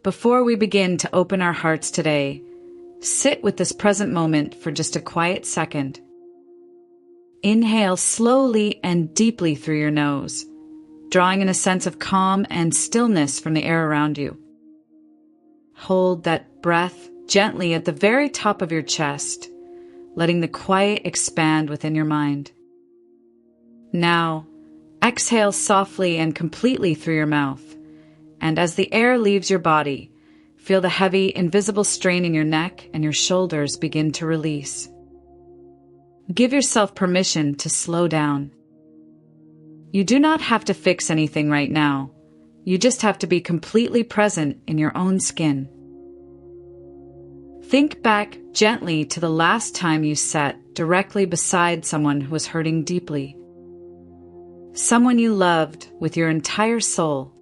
Before we begin to open our hearts today, sit with this present moment for just a quiet second. Inhale slowly and deeply through your nose, drawing in a sense of calm and stillness from the air around you. Hold that breath gently at the very top of your chest, letting the quiet expand within your mind. Now, exhale softly and completely through your mouth, and as the air leaves your body, feel the heavy, invisible strain in your neck and your shoulders begin to release. Give yourself permission to slow down. You do not have to fix anything right now. You just have to be completely present in your own skin. Think back gently to the last time you sat directly beside someone who was hurting deeply. Someone you loved with your entire soul.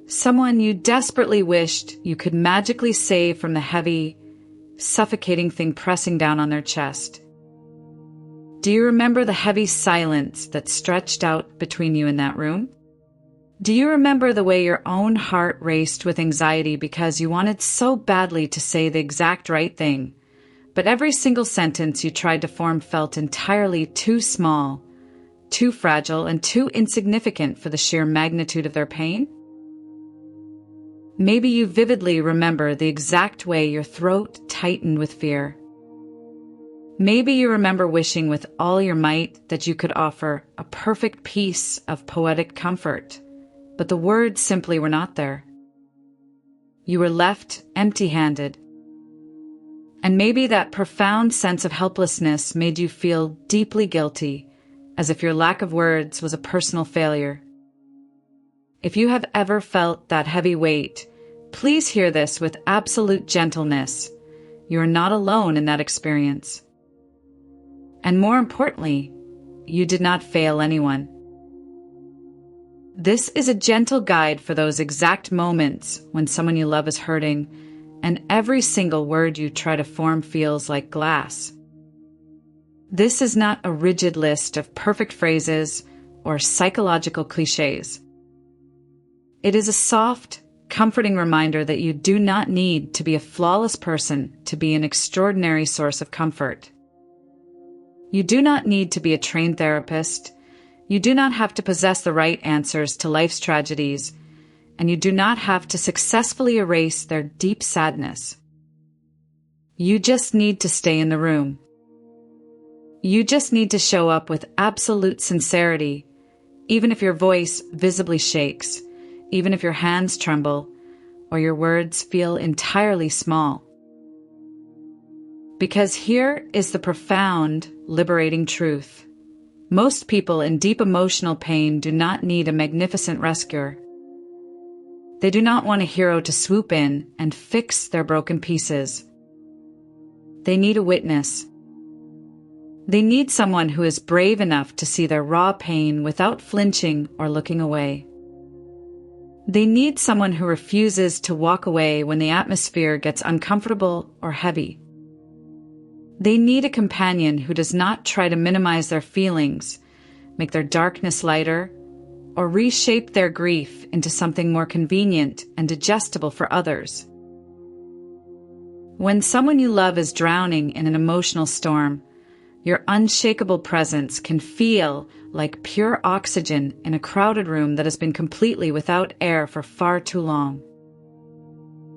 Someone you desperately wished you could magically save from the heavy, suffocating thing pressing down on their chest. Do you remember the heavy silence that stretched out between you in that room? Do you remember the way your own heart raced with anxiety because you wanted so badly to say the exact right thing, but every single sentence you tried to form felt entirely too small, too fragile, and too insignificant for the sheer magnitude of their pain? Maybe you vividly remember the exact way your throat tightened with fear. Maybe you remember wishing with all your might that you could offer a perfect piece of poetic comfort, but the words simply were not there. You were left empty-handed. And maybe that profound sense of helplessness made you feel deeply guilty, as if your lack of words was a personal failure. If you have ever felt that heavy weight, please hear this with absolute gentleness. You are not alone in that experience. And more importantly, you did not fail anyone. This is a gentle guide for those exact moments when someone you love is hurting, and every single word you try to form feels like glass. This is not a rigid list of perfect phrases or psychological cliches. It is a soft, comforting reminder that you do not need to be a flawless person to be an extraordinary source of comfort. You do not need to be a trained therapist. You do not have to possess the right answers to life's tragedies, and you do not have to successfully erase their deep sadness. You just need to stay in the room. You just need to show up with absolute sincerity, even if your voice visibly shakes, even if your hands tremble, or your words feel entirely small. Because here is the profound, liberating truth. Most people in deep emotional pain do not need a magnificent rescuer. They do not want a hero to swoop in and fix their broken pieces. They need a witness. They need someone who is brave enough to see their raw pain without flinching or looking away. They need someone who refuses to walk away when the atmosphere gets uncomfortable or heavy. They need a companion who does not try to minimize their feelings, make their darkness lighter, or reshape their grief into something more convenient and digestible for others. When someone you love is drowning in an emotional storm, your unshakable presence can feel like pure oxygen in a crowded room that has been completely without air for far too long.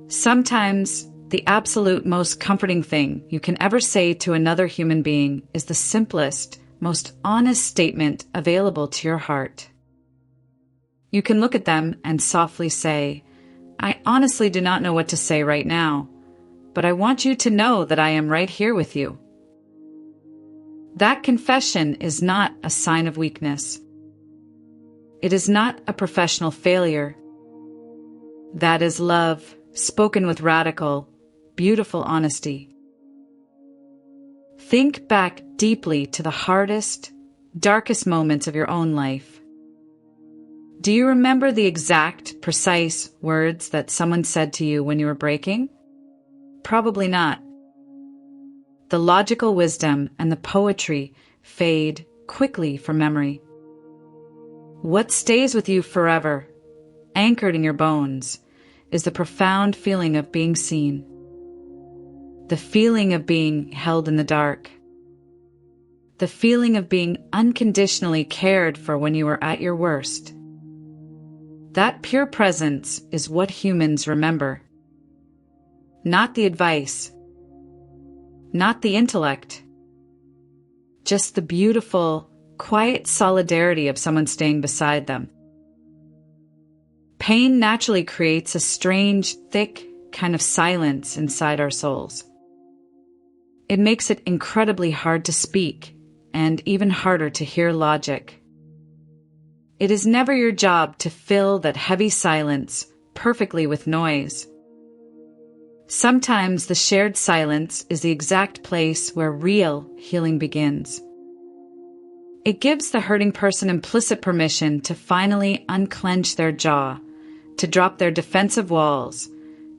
Sometimes, the absolute most comforting thing you can ever say to another human being is the simplest, most honest statement available to your heart. You can look at them and softly say, "I honestly do not know what to say right now, but I want you to know that I am right here with you." That confession is not a sign of weakness. It is not a professional failure. That is love, spoken with radical, beautiful honesty. Think back deeply to the hardest, darkest moments of your own life. Do you remember the exact, precise words that someone said to you when you were breaking? Probably not. The logical wisdom and the poetry fade quickly from memory. What stays with you forever, anchored in your bones, is the profound feeling of being seen. The feeling of being held in the dark. The feeling of being unconditionally cared for when you are at your worst. That pure presence is what humans remember. Not the advice. Not the intellect. Just the beautiful, quiet solidarity of someone staying beside them. Pain naturally creates a strange, thick kind of silence inside our souls. It makes it incredibly hard to speak, and even harder to hear logic. It is never your job to fill that heavy silence perfectly with noise. Sometimes the shared silence is the exact place where real healing begins. It gives the hurting person implicit permission to finally unclench their jaw, to drop their defensive walls,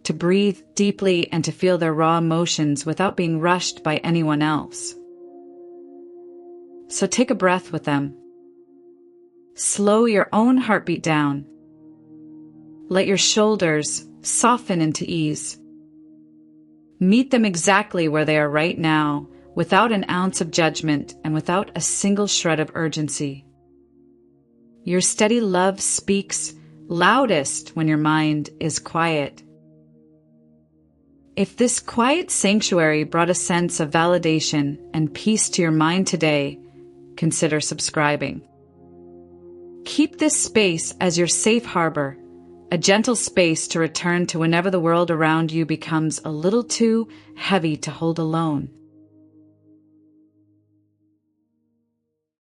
to breathe deeply and to feel their raw emotions without being rushed by anyone else. So take a breath with them. Slow your own heartbeat down. Let your shoulders soften into ease. Meet them exactly where they are right now, without an ounce of judgment and without a single shred of urgency. Your steady love speaks loudest when your mind is quiet. If this quiet sanctuary brought a sense of validation and peace to your mind today, consider subscribing. Keep this space as your safe harbor, a gentle space to return to whenever the world around you becomes a little too heavy to hold alone.